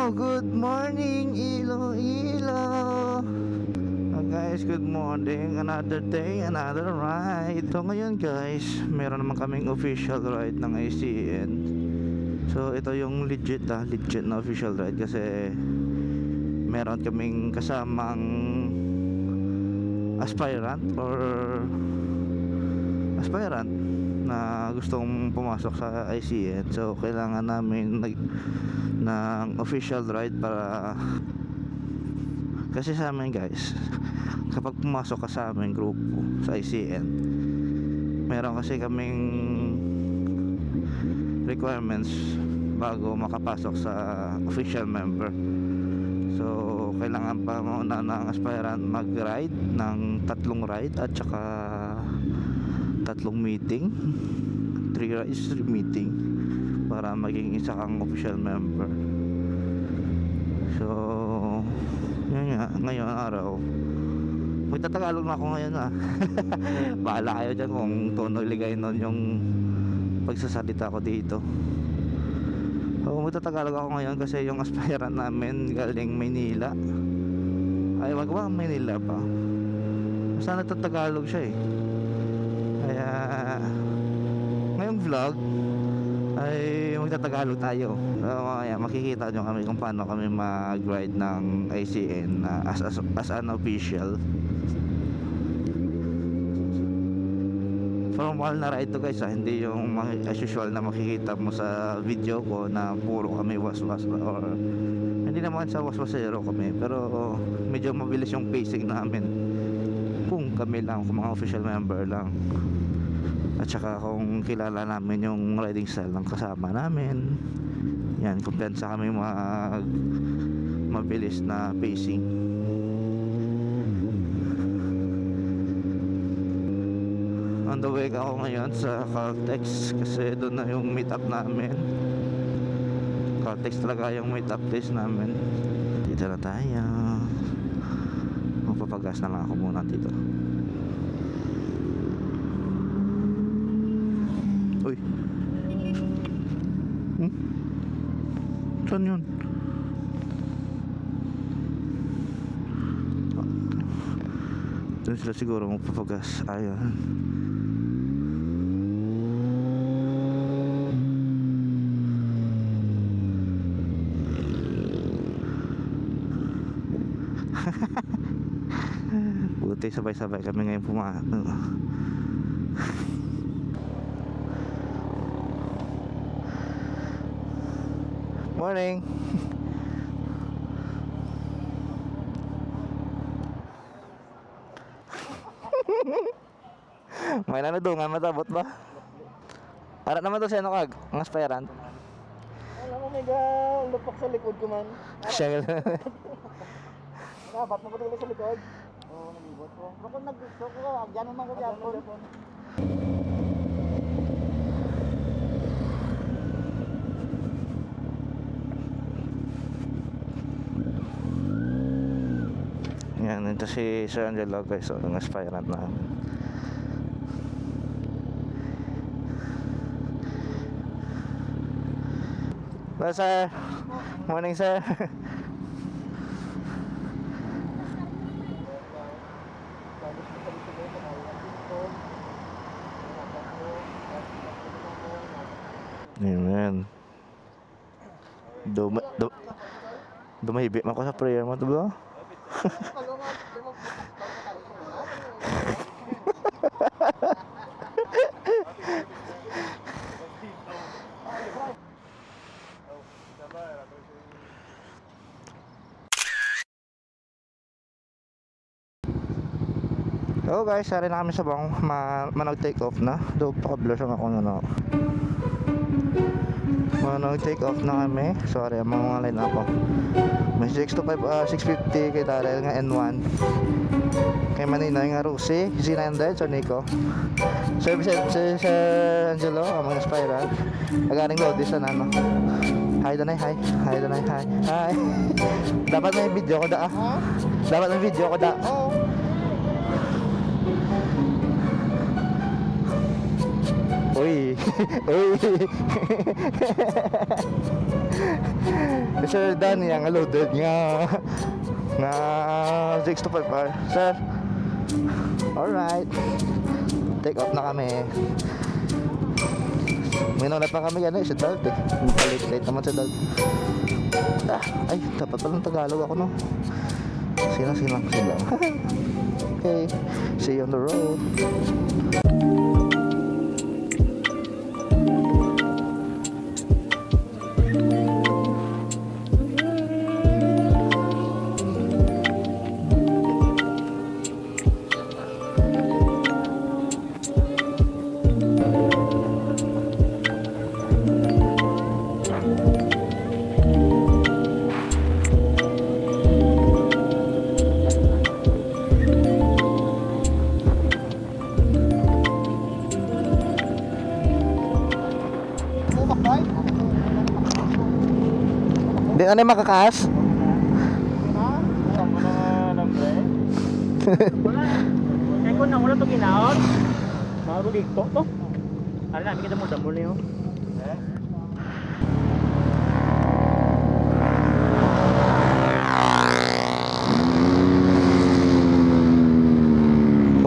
good morning Iloilo. Guys, good morning. Another day, another ride. So ngayon guys, meron naman kaming official ride ng ACN. So ito yung legit na official ride kasi meron kaming kasamang aspirant na gustong pumasok sa ICN. So kailangan namin ng official ride para, kasi sa amin guys, kapag pumasok ka sa aming grupo sa ICN, meron kasi kaming requirements bago makapasok sa official member. So kailangan pa muna ng aspirant mag-ride ng 3 ride at saka 3 meeting, 3 rides, 3 meeting para maging isa kang official member. So yun nga, ngayon araw magtatagalog na ako ngayon bahala kayo dyan kung tono ligay nun yung pagsasalita ko dito. So magtatagalog ako ngayon kasi yung aspirant namin galing Maynila, ay wag Maynila pa, basta nagtatagalog siya kaya ngayong vlog ay magtatagalog tayo. So makikita nyo kami kung paano kami mag-ride ng ICN as an official. Formal na ride to guys hindi yung as usual na makikita mo sa video ko na puro kami waswas, or hindi naman sa waswasero kami, pero medyo mabilis yung pacing namin kung kami lang, kung mga official member lang, at saka kung kilala namin yung riding style ng kasama namin. Yan, kumpiyansa kami mabilis na pacing. On the way ako ngayon sa Caltex kasi doon na yung meet up namin. Caltex talaga yung meet up place namin. Dito na tayo. Magpapagas na lang ako muna dito. Uy. Saan yun? Doon sila siguro magpapagas. Ayun. Buti sabay-sabay kami ngayon pumato. Morning. May nanudungan matabot ba? Para naman to siya no kag, ang aspirant. Alam mo mega lupak sa likod ko man. Siya. Dapat mo ko sa likod. Oo, nalibot ko. Pero kung naggusto ko, agyan naman ko Japon. Yan, ito si Sir Angelo guys, so, ang aspirant na. Hello sir. Morning sir. Amen. Dumahibik mo ko sa prayer mo to ba? Hello guys, sari na kami sa bang manag-take off na. Doon pa-blur ako na manag-take off na kami. Sorry, mga line ako. May 650 kay Darrell nga N1. Kay Maninoy nga Rusi, Z900, so Nico. Service Sir Angelo, mga aspirant. Agaring Lodis na no. Hi Danay, hi. Hi Danay, hi. Hi. Dapat may video ko da. Dapat may video ko da. Uy. Uy. Sir Danny yang loaded nga 6 to 5 hour. Sir. Alright. Take off na kami. Minulat pa kami si Dalt eh. Palit-late naman si Dalt. Ay, dapat palang Tagalog ako no. Silang. Okay. See you on the road. Di ano yung makakaas? Kaya ko na wala ito ginaon. Bago dito to. Alam namin kita mo damo na yun.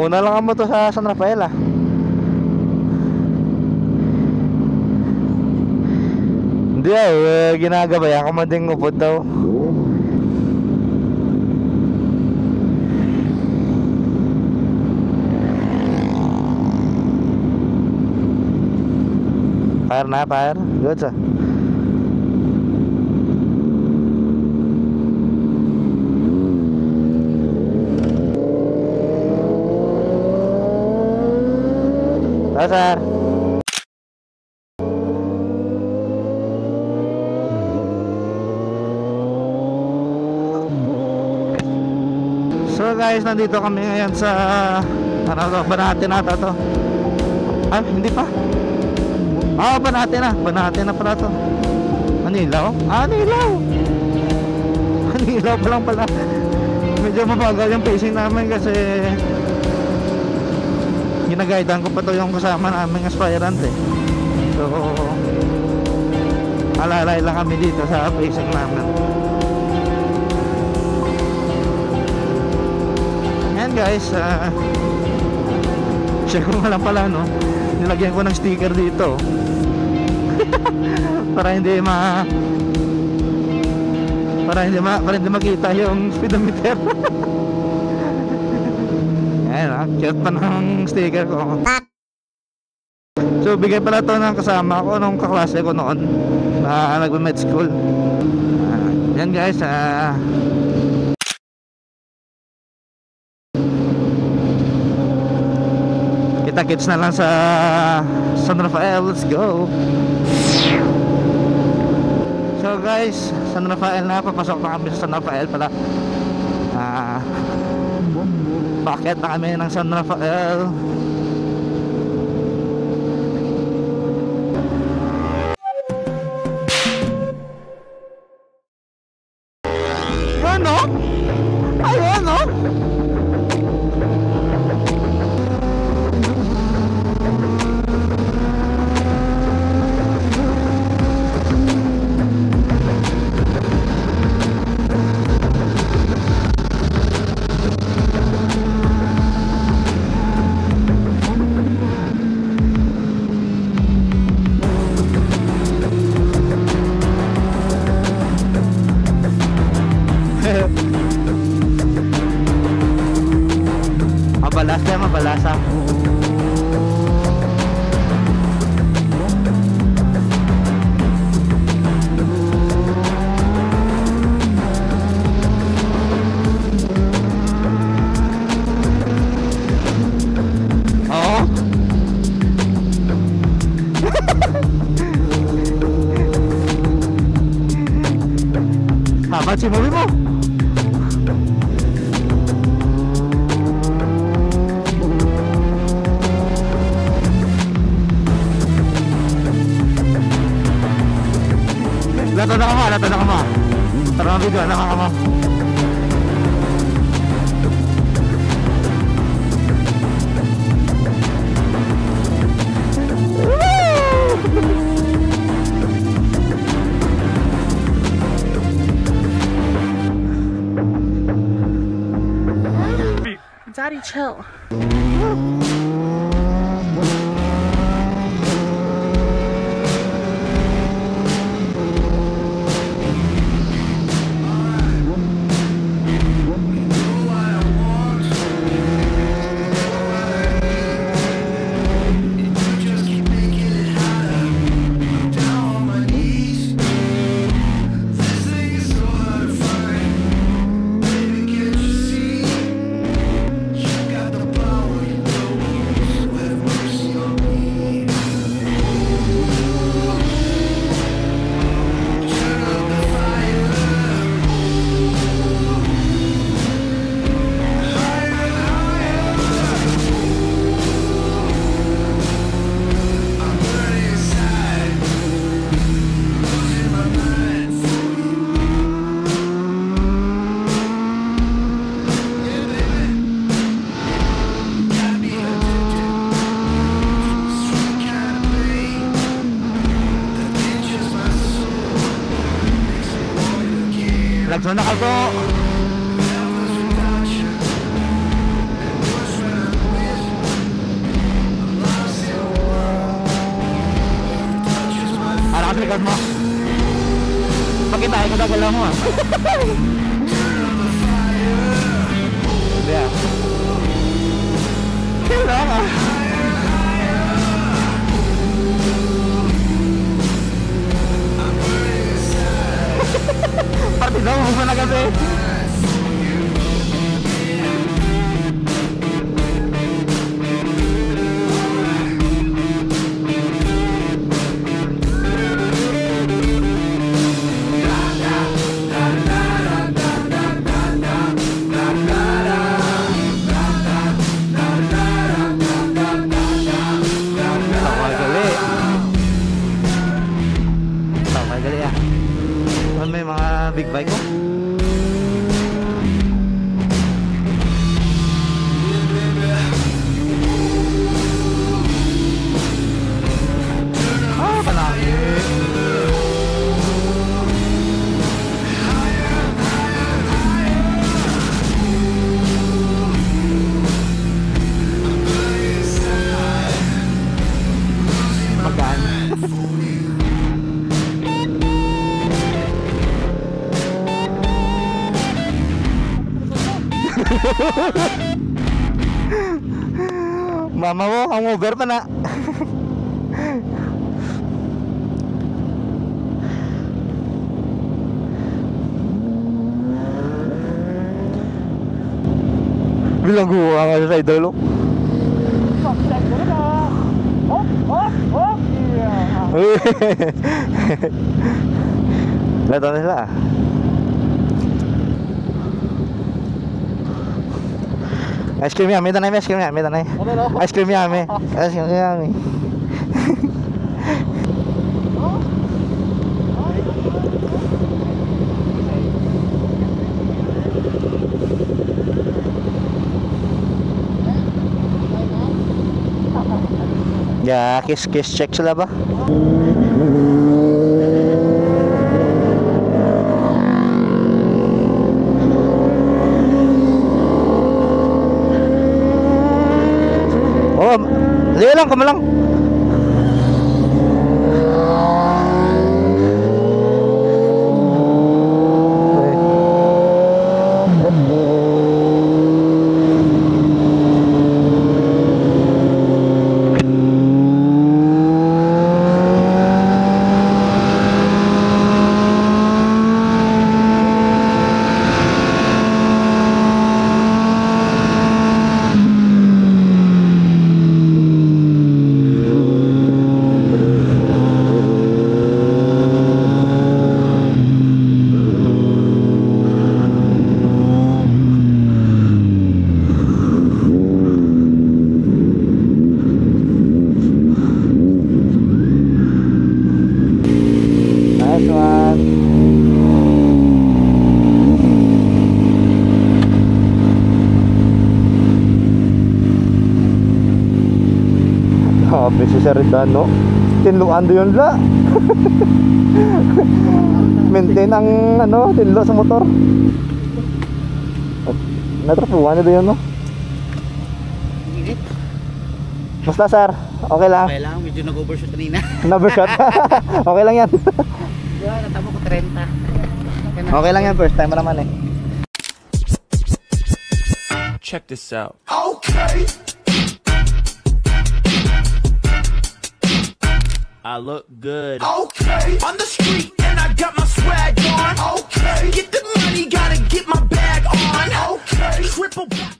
Una lang mo to sa San Rafael ah. Hindi ginagabayan ko man din upod daw. Fire na, fire. Good sir. Sir. So guys, nandito kami ngayon sa Banate nata to. Ay, hindi pa. Banate na pala to. Anilaw? Anilaw pa lang pala. Medyo mabagal yung pacing namin kasi ginagaidan ko pa to yung kasama naming aspirant eh. So alalay lang kami dito sa pacing namin. Ayan guys, share ko nga lang pala no, nilagyan ko ng sticker dito para hindi makita yung speedometer. Ayan, cute pa ng sticker ko. So bigay pala to ng kasama ko nung kaklase ko noon na nag-med school. Yan guys, kita-kits na lang sa San Rafael. Let's go. So guys, San Rafael na, papasok na kami sa San Rafael pala. Bakit na kami ng San Rafael? Ano? Ayun no? Mabalasa. Oo. Habat si movie mo. Lato na ka mo. Tara video na ka mo. Daddy, chill. Lagso na kalbo. Ara ka sa likod mo. Pakitahin ko dagala mo ah. Hindi ah. Kaya ka. Partido mo na kasi. May mga big bike ko. Kalaki. Magaan. Mama mo, ang over pa na. Bilanggo ang sa idol. Lato na sila. Ice cream yummy, tanay ice cream yummy, tanay. Ice cream yummy. Ice cream yummy. Ya, kiss check sila ba? Oh, liyo lang, kamo lang. Sabi si Sir Ridano, tinluan do yun la. Maintain ang tinlo sa motor. Natrapuan na do yun no. Basta sir, okay lang. Okay lang, medyo nag-overshoot kanina. Numbershot. Okay lang yan. Diba, natamo ko 30. Okay lang yan, first time mo naman eh. Check this out. Okay. I look good. Okay. On the street and I got my swag on. Okay. Get the money, gotta get my bag on. Okay. Triple black.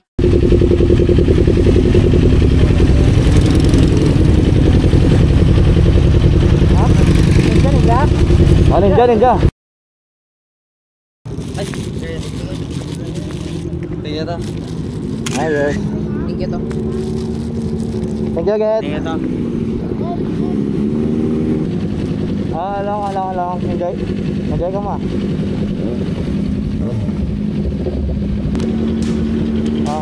Oh, ninja. Ay, tingnan to. Ayos. Thank you to. Thank you again. Tingnan to. Along. Enjoy ka ma. Ah.